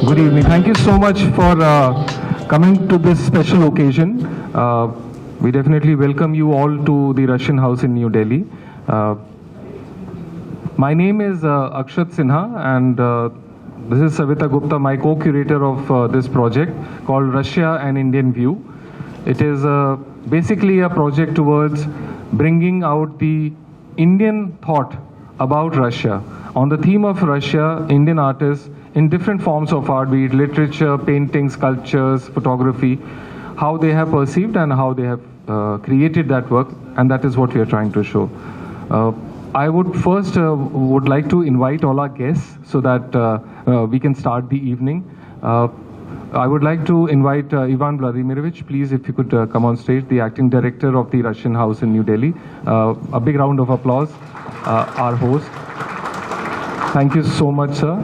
Good evening. Thank you so much for coming to this special occasion. We definitely welcome you all to the Russian House in New Delhi. My name is Aakshat Sinha, and this is Savita Gupta, my co-curator of this project called Russia and Indian View. It is basically a project towards bringing out the Indian thought about Russia. On the theme of Russia, Indian artists in different forms of art, be it literature, painting, sculptures, photography, how they have perceived and how they have created that work, and that is what we are trying to show. I would first would like to invite all our guests so that we can start the evening. I would like to invite Ivan Vladimirovich, please, if you could come on stage, the acting director of the Russian House in New Delhi. A big round of applause, our host. Thank you so much, sir,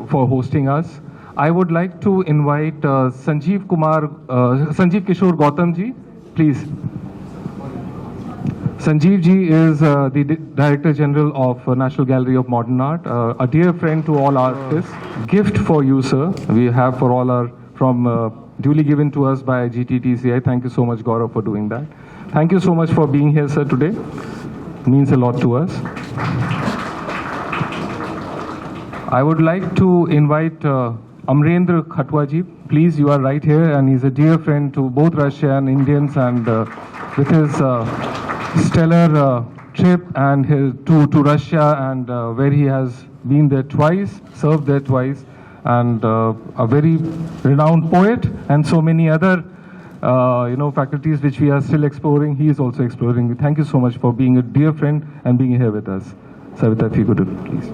for hosting us. I would like to invite Sanjeev Kishore Gautam ji, please. Sanjeev ji is the Director General of National Gallery of Modern Art, a dear friend to all artists. Gift for you, sir, we have for all our, duly given to us by GTTCI. Thank you so much, Gaurav, for doing that. Thank you so much for being here, sir, today. It means a lot to us. I would like to invite Amrendra Khatwaji. Please, you are right here, and he's a dear friend to both Russia and Indians, and with his stellar trip and to Russia, and where he has been there twice, served there twice, and a very renowned poet, and so many other faculties which we are still exploring. He is also exploring. Thank you so much for being a dear friend and being here with us. Savita, if you could please.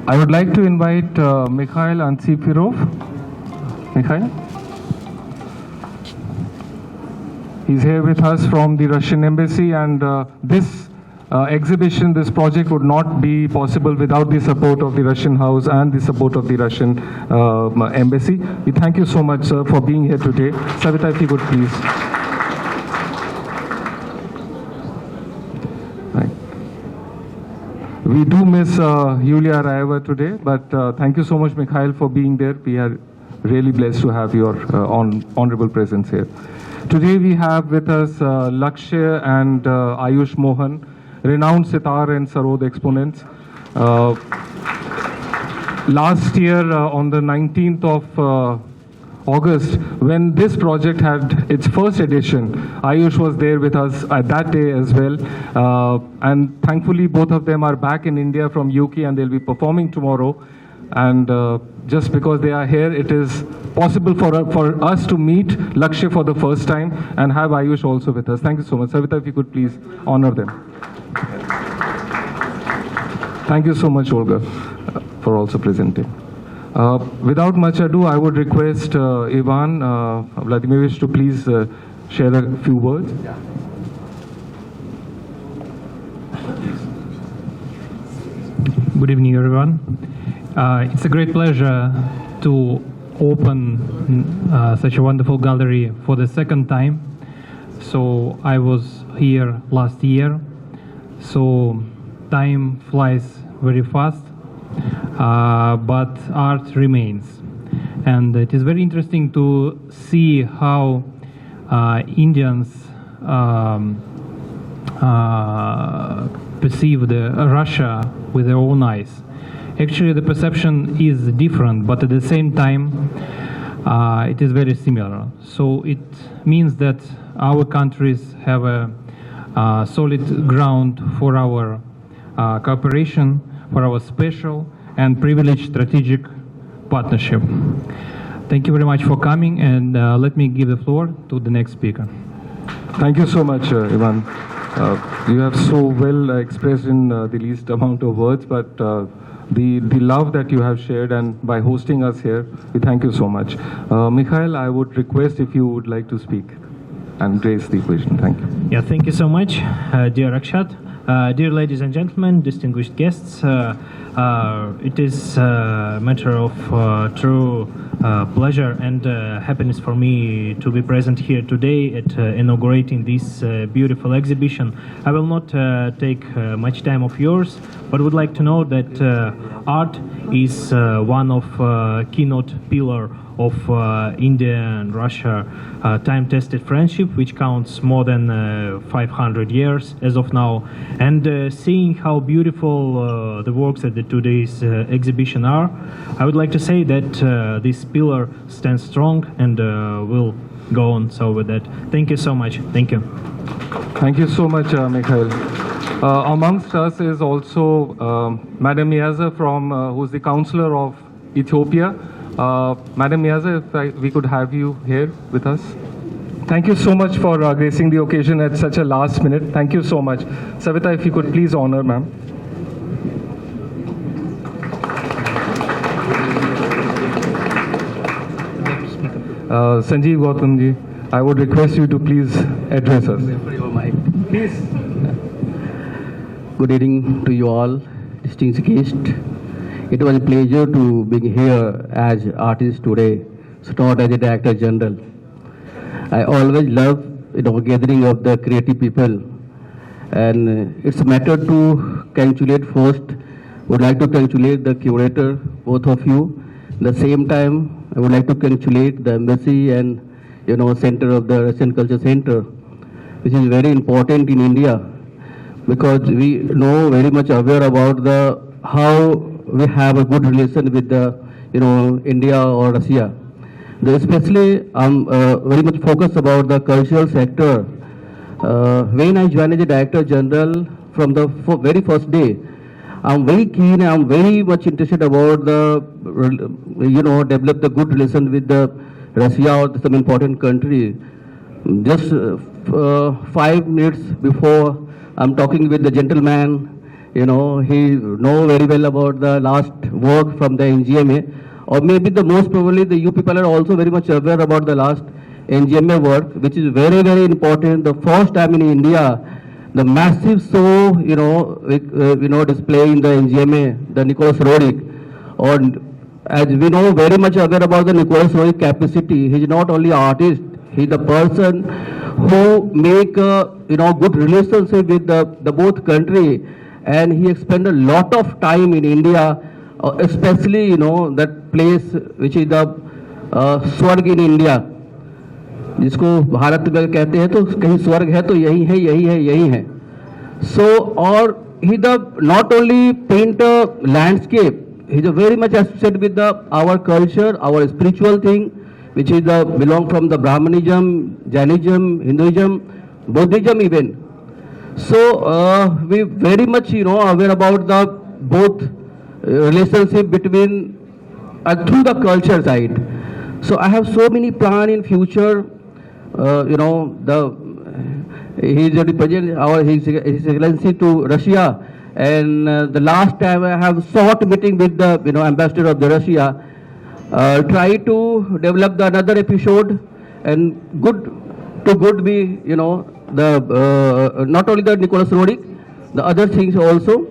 I would like to invite Mikhail Antsifirov. Mikhail? He's here with us from the Russian Embassy, and this exhibition, this project would not be possible without the support of the Russian House and the support of the Russian Embassy. We thank you so much, sir, for being here today. Savita, if you could please. We do miss Yulia Raeva today, but thank you so much, Mikhail, for being there. We are really blessed to have your honorable presence here. Today we have with us Lakshya and Ayush Mohan, renowned sitar and sarod exponents. Last year, on the 19th of August, when this project had its first edition, Ayush was there with us at that day as well. And thankfully, both of them are back in India from UK, and they'll be performing tomorrow. And just because they are here, it is possible for us to meet Lakshya for the first time and have Ayush also with us. Thank you so much. Savita, if you could please honor them. Thank you so much, Olga, for also presenting. Without much ado, I would request Ivan Vladimirovich to please share a few words. Good evening, everyone. It's a great pleasure to open such a wonderful gallery for the second time. So I was here last year, so time flies very fast. But art remains, and it is very interesting to see how Indians perceive Russia with their own eyes. Actually, the perception is different, but at the same time, it is very similar. So it means that our countries have a solid ground for our cooperation, for our special and privileged strategic partnership. Thank you very much for coming, and let me give the floor to the next speaker. Thank you so much, Ivan. You have so well expressed in the least amount of words, but the love that you have shared, and by hosting us here, we thank you so much. Mikhail, I would request if you would like to speak and raise the question. Thank you. Yeah, thank you so much, dear Aakshat. Dear ladies and gentlemen, distinguished guests, it is a matter of true pleasure and happiness for me to be present here today at inaugurating this beautiful exhibition. I will not take much time of yours, but would like to know that art is one of keynote pillar of India and Russia time-tested friendship, which counts more than 500 years as of now. And seeing how beautiful the works at the today's exhibition are, I would like to say that this pillar stands strong and will go on. So with that, thank you so much. Thank you. Thank you so much, Mikhail. Amongst us is also Madam Yaza from who's the counselor of Ethiopia. Madam Yaza, if we could have you here with us. Thank you so much for gracing the occasion at such a last minute. Thank you so much. Savita, if you could please honor ma'am. Sanjeev Gautamji, I would request you to please address us. Please. Good evening to you all, distinguished guests. It was a pleasure to be here as artist today, so not as a director general. I always love gathering of the creative people, and it's a matter to congratulate first. Would like to congratulate the curator, both of you. At the same time, I would like to congratulate the embassy and center of the Russian Culture Center, which is very important in India, because we know very much aware about the how we have a good relation with the India or Russia. Especially I'm very much focused about the cultural sector. When I joined as a director general, from the very first day, I'm very keen, I'm very much interested about the develop the good relation with the Russia or some important country. Just 5 minutes before I'm talking with the gentleman, he know very well about the last work from the NGMA, or maybe the most probably the you people are also very much aware about the last NGMA work, which is very, very important. The first time in India, the massive show, display in the NGMA, the Nicholas Roerich, or as we know very much aware about the Nicholas Roerich capacity. He is not only an artist, he is the person who make good relationship with the both country. And he spent a lot of time in India, especially that place which is the स्वर्ग in India, जिसको भारत में कहते हैं तो कहीं स्वर्ग है तो यही है यही है यही है. So or he the not only paint a landscape, he is very much associated with our culture, our spiritual thing, which is belong from the Brahmanism, Jainism, Hinduism, Buddhism even. So we very much aware about the both relationship between through the culture side. So I have so many plans in future. He is represent our His Excellency to Russia, and the last time I have short meeting with the ambassador of the Russia. Try to develop another episode, and good be the not only the Nicholas Roerich, the other things also.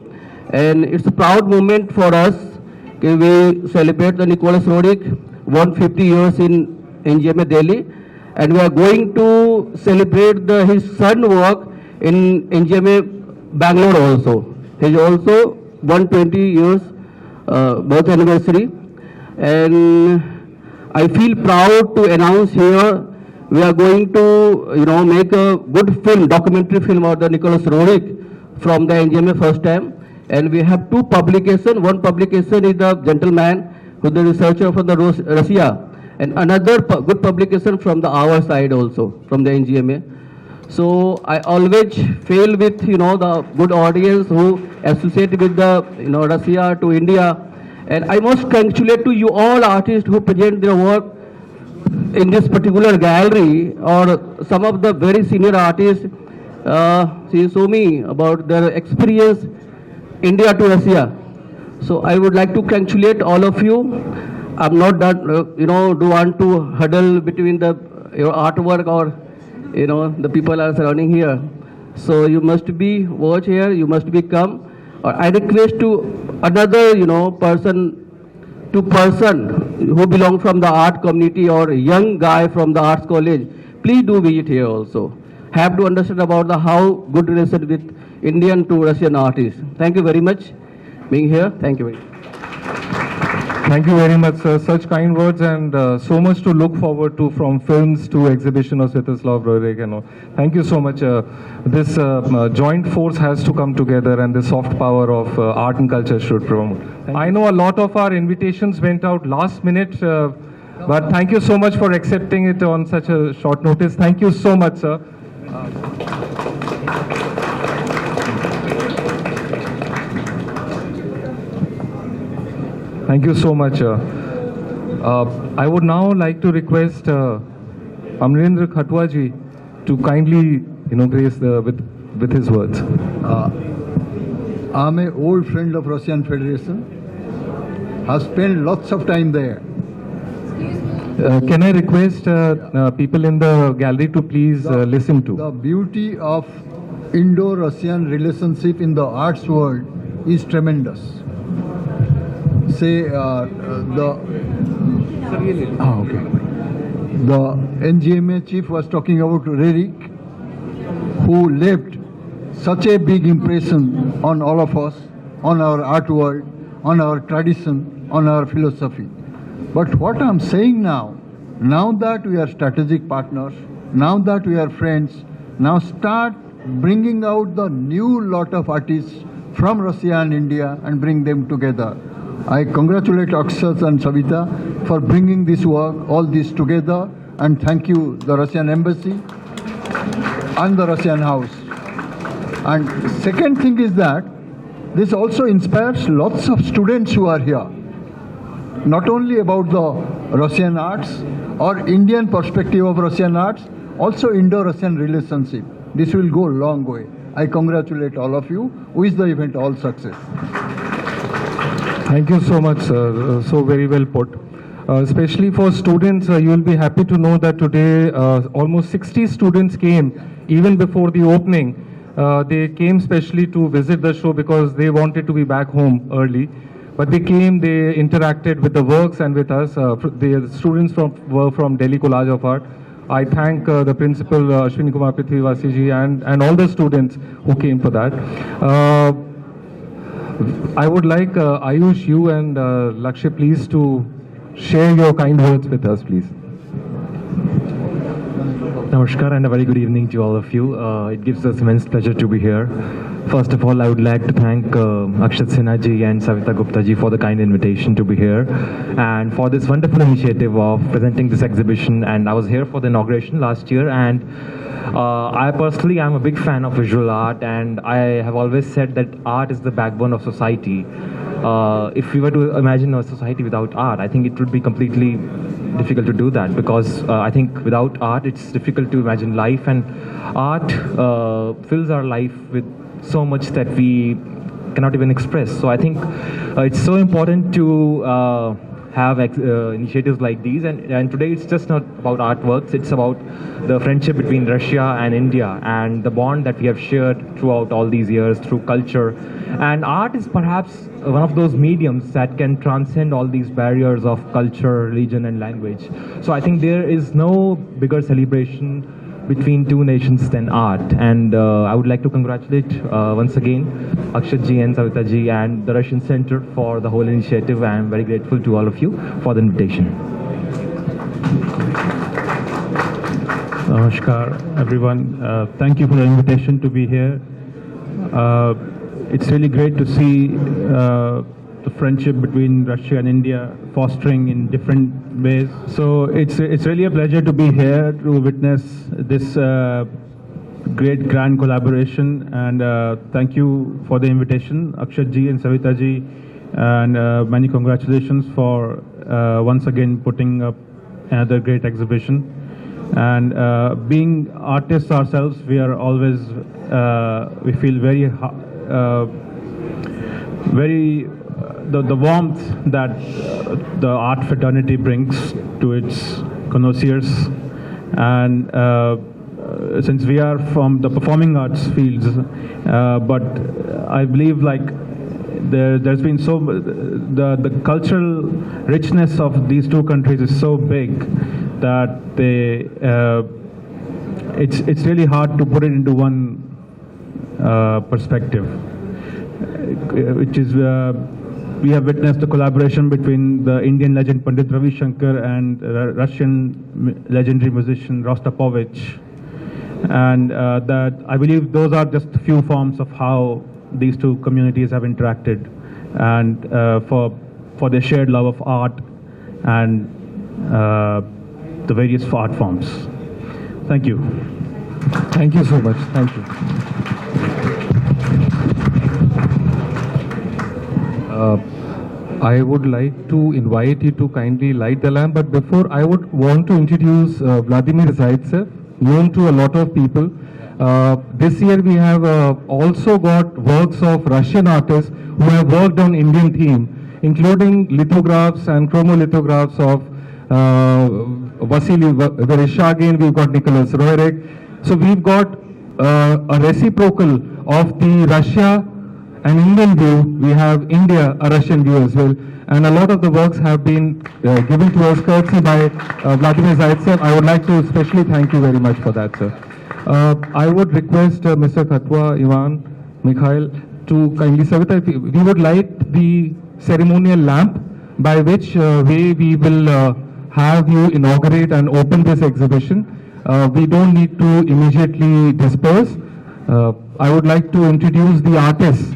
And it's a proud moment for us. We celebrate the Nicholas Roerich 150 years in NGMA Delhi, and we are going to celebrate his son work in NGMA Bangalore also. He is also 120 years birth anniversary, and I feel proud to announce here we are going to make a good film, documentary film of the Nicholas Roerich from the NGMA first time. And we have 2 publications. One publication is the gentleman who is the researcher from the Russia, and another good publication from our side also, from the NGMA. So I always feel with the good audience who associate with the Russia to India. And I must congratulate to you all artists who present their work in this particular gallery, or some of the very senior artists. She told me about their experience India to Russia. So I would like to congratulate all of you. I'm not that do want to huddle between your artwork or the people are surrounding here. So you must be watch here, you must be come. I request to another, person to person who belong from the art community or young guy from the arts college, please do visit here also. Have to understand about the how good relation with Indian to Russian artists. Thank you very much being here. Thank you very much. Thank you very much, sir. Such kind words and so much to look forward to, from films to exhibition of Sviatoslav Roerich and all. Thank you so much. This joint force has to come together, and the soft power of art and culture should promote. I know a lot of our invitations went out last minute, but thank you so much for accepting it on such a short notice. Thank you so much, sir. Thank you so much. I would now like to request Amarendra Khatwaji to kindly, grace with his words. I'm an old friend of Russian Federation. Have spent lots of time there. Can I request people in the gallery to please listen to? The beauty of Indo-Russian relationship in the arts world is tremendous. Say the NGMA chief was talking about Rerik, who left such a big impression on all of us, on our art world, on our tradition, on our philosophy. But what I'm saying now that we are strategic partners, now that we are friends, now start bringing out the new lot of artists from Russia and India and bring them together. I congratulate Aakshat and Savita for bringing this work, all this together, and thank you, the Russian Embassy and the Russian House. And second thing is that this also inspires lots of students who are here, not only about the Russian arts or Indian perspective of Russian arts, also Indo-Russian relationship. This will go a long way. I congratulate all of you. Wish the event all success. Thank you so much, sir. So very well put. Especially for students, you will be happy to know that today almost 60 students came even before the opening. They came specially to visit the show because they wanted to be back home early. But they came, they interacted with the works and with us. The students were from Delhi College of Art. I thank the principal, Ashwini Kumar Prithvivasiji, and all the students who came for that. I would like Ayush, you and Lakshay, please to share your kind words with us, please. Namaskar and a very good evening to all of you. It gives us immense pleasure to be here. First of all, I would like to thank Aakshat Sinha ji and Savita Gupta ji for the kind invitation to be here and for this wonderful initiative of presenting this exhibition. And I was here for the inauguration last year, and I personally am a big fan of visual art, and I have always said that art is the backbone of society. If we were to imagine a society without art, I think it would be completely difficult to do that, because I think without art it's difficult to imagine life, and art fills our life with so much that we cannot even express. So I think it's so important to have initiatives like these, and today it's just not about artworks, it's about the friendship between Russia and India and the bond that we have shared throughout all these years through culture. And art is perhaps one of those mediums that can transcend all these barriers of culture, religion and language. So I think there is no bigger celebration between two nations than art, and I would like to congratulate once again Aakshat ji and Savita ji and the Russian Center for the whole initiative. I am very grateful to all of you for the invitation. Namaskar everyone, thank you for the invitation to be here. It's really great to see the friendship between Russia and India fostering in different ways. So it's really a pleasure to be here to witness this great grand collaboration, and thank you for the invitation, Aakshat ji and Savita ji, and many congratulations for once again putting up another great exhibition. And being artists ourselves, we are always we feel very the warmth that the art fraternity brings to its connoisseurs, and since we are from the performing arts fields, but I believe like there's been the cultural richness of these two countries is so big that it's really hard to put it into one perspective, which is we have witnessed the collaboration between the Indian legend Pandit Ravi Shankar and Russian legendary musician Rostropovich, and that I believe those are just a few forms of how these two communities have interacted, and for their shared love of art and the various art forms. Thank you. Thank you so much. Thank you. I would like to invite you to kindly light the lamp, but before I would want to introduce Vladimir Zaitsev, known to a lot of people. This year we have also got works of Russian artists who have worked on Indian theme, including lithographs and chromolithographs of Vasily Vereshchagin. We've got Nicholas Roerich. So we've got a reciprocal of the Russia and Indian view. We have India, a Russian view as well. And a lot of the works have been given to us courtesy by Vladimir Zaitsev. I would like to especially thank you very much for that, sir. I would request Mr. Khatwa, Ivan, Mikhail to kindly, Savita, we would light the ceremonial lamp by which way we will have you inaugurate and open this exhibition. We don't need to immediately disperse. I would like to introduce the artists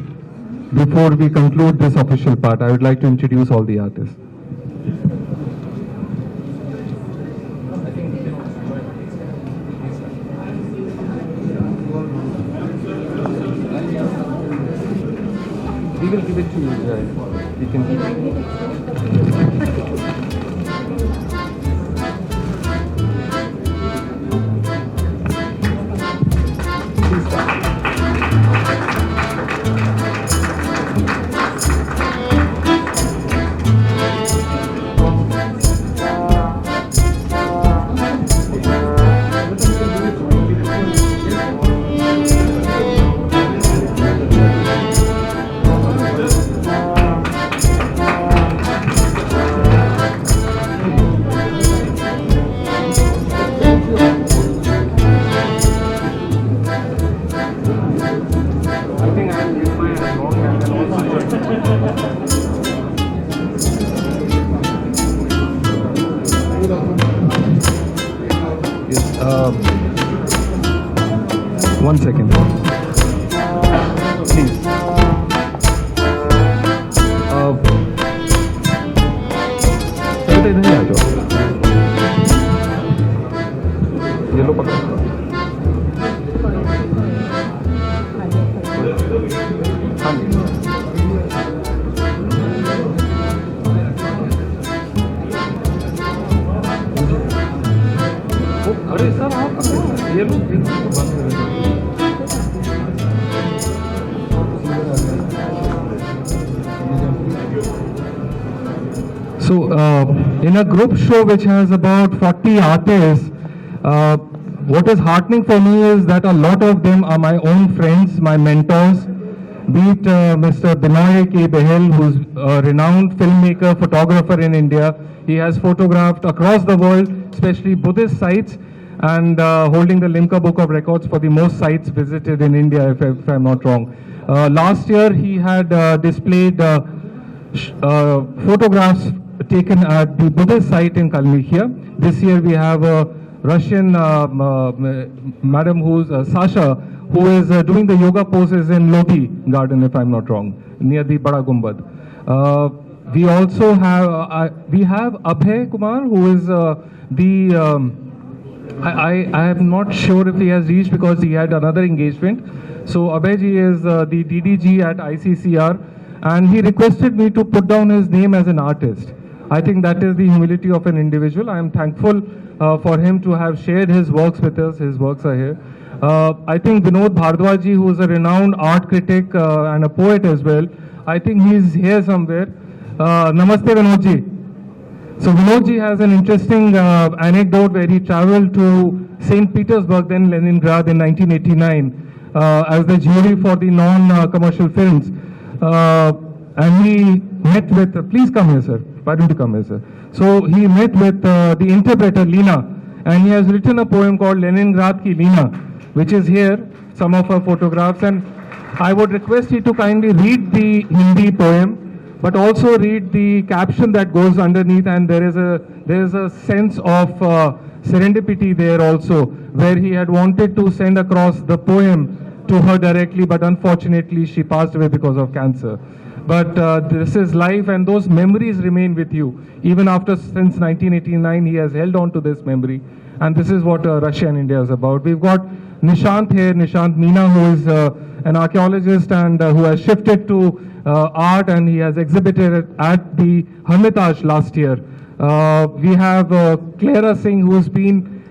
before we conclude this official part. I would like to introduce all the artists. We will give it to you. We can keep it. One second. Please. इधर आ जाओ. ये लो पकड़ो. हाँ जी. अरे sir आप ये लो. So, in a group show which has about 40 artists, what is heartening for me is that a lot of them are my own friends, my mentors, be it Mr. Binoy K. Behel, who's a renowned filmmaker, photographer in India. He has photographed across the world, especially Buddhist sites, and holding the Limca Book of Records for the most sites visited in India, if I'm not wrong. Last year, he had displayed photographs taken at the Buddhist site in Kalmykia. This year we have a Russian madam who's Sasha, who is doing the yoga poses in Lodi Garden, if I'm not wrong, near the Bada Gumbad. We also have Abhay Kumar, who is I am not sure if he has reached because he had another engagement. So Abhayji is the DDG at ICCR, and he requested me to put down his name as an artist. I think that is the humility of an individual. I am thankful for him to have shared his works with us. His works are here. I think Vinod Bhardwaji, who is a renowned art critic and a poet as well, I think he's here somewhere. Namaste Vinodji. So Vinodji has an interesting anecdote where he traveled to St. Petersburg, then Leningrad in 1989 as the jury for the non-commercial films. And he met with, please come here sir, why don't you come here sir. So he met with the interpreter Lina, and he has written a poem called Leningrad Ki Lina, which is here, some of her photographs, and I would request you to kindly read the Hindi poem, but also read the caption that goes underneath, and there is a sense of serendipity there also, where he had wanted to send across the poem to her directly, but unfortunately she passed away because of cancer. But this is life, and those memories remain with you. Even after, since 1989, he has held on to this memory. And this is what Russia and India is about. We've got Nishant here, Nishant Meena, who is an archaeologist and who has shifted to art, and he has exhibited at the Hermitage last year. We have Clara Singh, who's been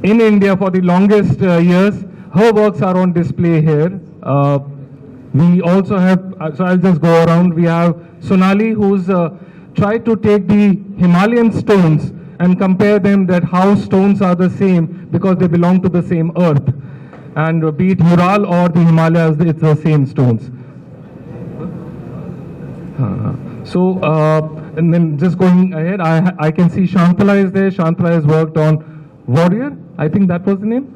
in India for the longest years. Her works are on display here. We also have, so I'll just go around. We have Sonali, who's tried to take the Himalayan stones and compare them, that how stones are the same because they belong to the same earth. And be it Ural or the Himalayas, it's the same stones. And then just going ahead, I can see Shantala is there. Shantala has worked on Warrior. I think that was the name.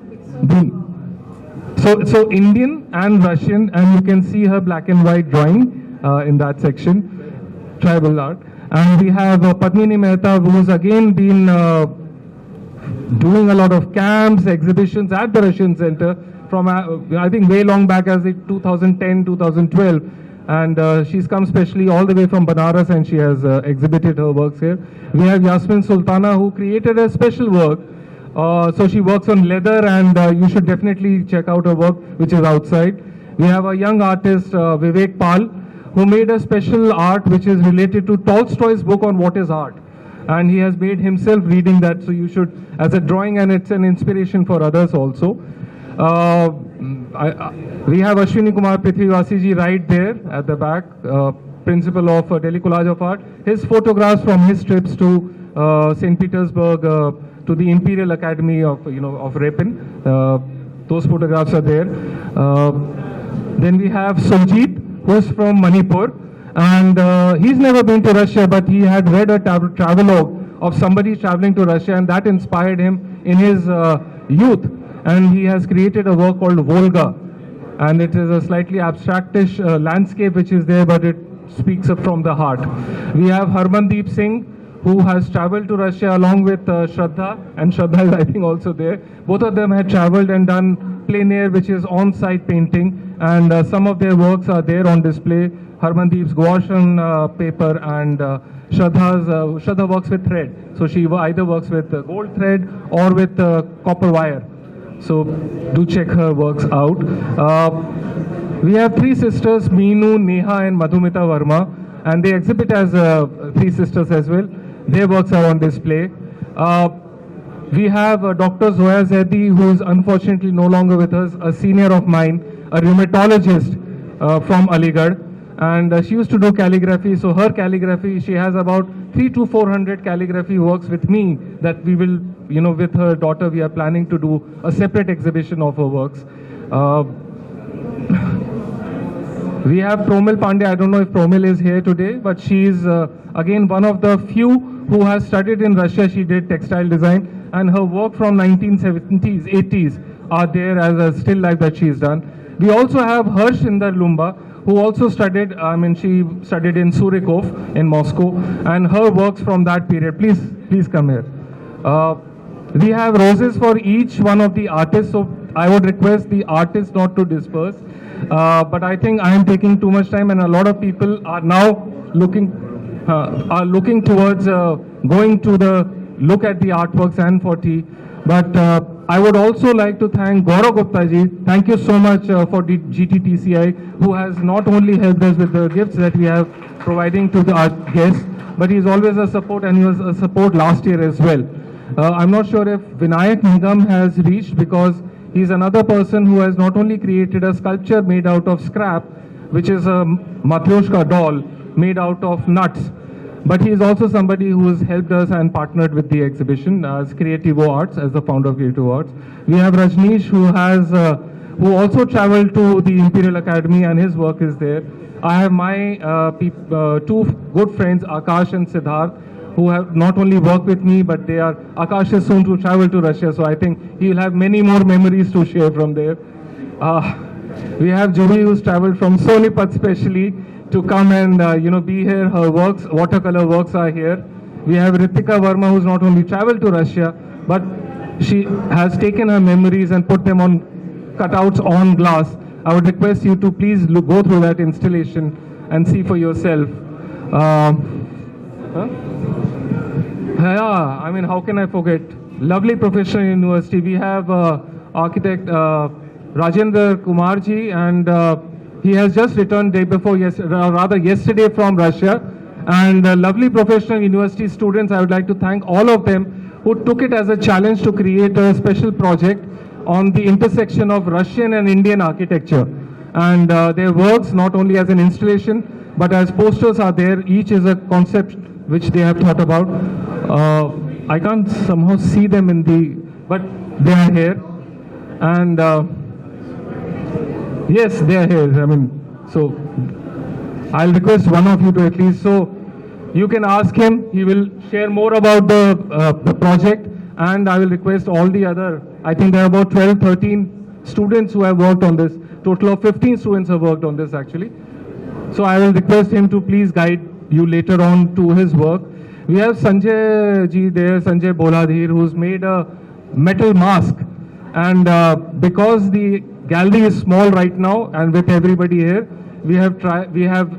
So Indian and Russian, and you can see her black and white drawing in that section, tribal art. And we have Padmini Mehta, who's again been doing a lot of camps, exhibitions at the Russian Center from I think way long back as 2010, 2012. And she's come specially all the way from Banaras, and she has exhibited her works here. We have Yasmin Sultana, who created a special work. So she works on leather, and you should definitely check out her work, which is outside. We have a young artist, Vivek Pal, who made a special art which is related to Tolstoy's book on what is art. And he has made himself reading that, so you should, as a drawing, and it's an inspiration for others also. We have Ashwini Kumar Prithivasiji right there at the back, principal of Delhi College of Art. His photographs from his trips to St. Petersburg, to the Imperial Academy of Repin. Those photographs are there. Then we have Sojit, who's from Manipur, and he's never been to Russia, but he had read a travelogue of somebody traveling to Russia, and that inspired him in his youth, and he has created a work called Volga, and it is a slightly abstractish landscape which is there, but it speaks up from the heart. We have Harmandeep Singh, who has traveled to Russia along with Shraddha, and Shraddha is I think also there. Both of them had traveled and done plein air, which is on-site painting, and some of their works are there on display. Harmandeep's gouache on paper, and Shraddha works with thread. So she either works with gold thread or with copper wire. So do check her works out. We have three sisters, Meenu, Neha and Madhumita Verma, and they exhibit as three sisters as well. Their works are on display. We have Dr. Zoya Zaidi, who is unfortunately no longer with us, a senior of mine, a rheumatologist from Aligarh, and she used to do calligraphy. So her calligraphy, she has about 300 to 400 calligraphy works with me that we will, with her daughter, we are planning to do a separate exhibition of her works. We have Promil Pandey. I don't know if Promil is here today, but she is again one of the few who has studied in Russia. She did textile design, and her work from 1970s, 80s are there as a still life that she has done. We also have Harshindar Lumba, who also studied, she studied in Surikov in Moscow, and her works from that period. Please come here. We have roses for each one of the artists, so I would request the artists not to disperse. But I think I am taking too much time, and a lot of people are now looking towards going to look at the artworks and for tea. But I would also like to thank Gaurav Gupta ji. Thank you so much for the GTTCI, who has not only helped us with the gifts that we have providing to our guests, but he is always a support, and he was a support last year as well. I'm not sure if Vinayak Nigam has reached, because he's another person who has not only created a sculpture made out of scrap, which is a Matryoshka doll made out of nuts. but he is also somebody who has helped us and partnered with the exhibition as Creativo Arts, as the founder of Creativo Arts. We have Rajneesh, who also traveled to the Imperial Academy, and his work is there. I have my two good friends, Aakash and Siddharth, who have not only worked with me, but Aakash is soon to travel to Russia, so I think he will have many more memories to share from there. We have Juhi, who's traveled from Sonipat specially to come and be here. Her works, watercolor works, are here. We have Ritika Verma, who's not only traveled to Russia, but she has taken her memories and put them on cutouts on glass. I would request you to please go through that installation and see for yourself. Yeah, I mean, how can I forget? Lovely professional university. We have architect Rajendra Kumarji, and he has just returned yesterday from Russia. And lovely professional university students, I would like to thank all of them who took it as a challenge to create a special project on the intersection of Russian and Indian architecture. And their works, not only as an installation, but as posters are there. Each is a concept which they have thought about. I can't somehow see them but they are here. And yes, they are here. I mean, so I'll request one of you to at least, so you can ask him. He will share more about the project, and I will request all the other, I think there are about 12, 13 students who have worked on this. Total of 15 students have worked on this actually. So I will request him to please guide you later on to his work. We have Sanjay ji there, Sanjay Boladhir, who's made a metal mask. And because the gallery is small right now, and with everybody here, we have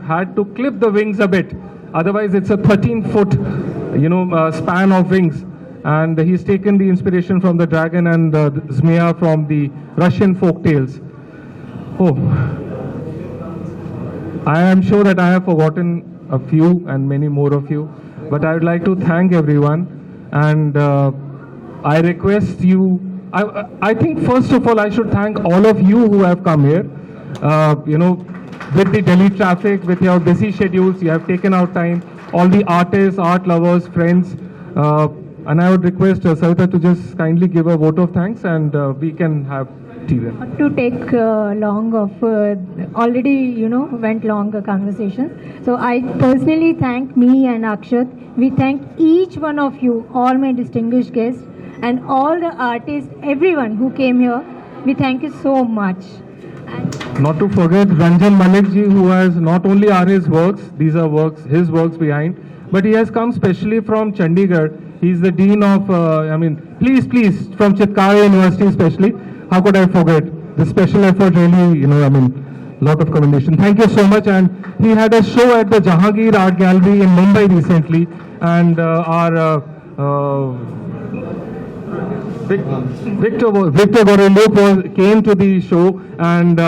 had to clip the wings a bit. Otherwise, it's a 13-foot, span of wings. And he's taken the inspiration from the dragon and the zmia from the Russian folk tales. Oh, I am sure that I have forgotten a few and many more of you, but I would like to thank everyone, and I request you. I think first of all I should thank all of you who have come here. With the Delhi traffic, with your busy schedules, you have taken out time. All the artists, art lovers, friends, and I would request Savita to just kindly give a vote of thanks, and we can have tea then. Not to take long of already went long conversation. So I personally thank me and Aakshat. We thank each one of you, all my distinguished guests, and all the artists, everyone who came here. We thank you so much. Not to forget Ranjan Malik ji, who has not only are his works, these are his works behind, but he has come specially from Chandigarh. He's the dean of, please, from Chitkara University especially. How could I forget? The special effort really, lot of commendation. Thank you so much. And he had a show at the Jahangir Art Gallery in Mumbai recently, and our Victor Goreluk came to the show, and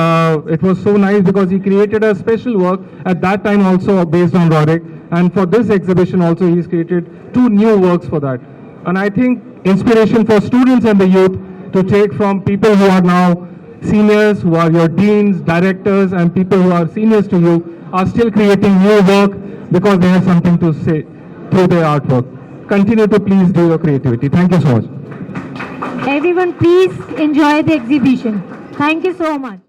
it was so nice because he created a special work at that time also based on Rorik, and for this exhibition also he's created 2 new works for that. And I think inspiration for students and the youth to take from people who are now seniors, who are your deans, directors, and people who are seniors to you are still creating new work because they have something to say through their artwork. Continue to please do your creativity. Thank you so much. Everyone, please enjoy the exhibition. Thank you so much.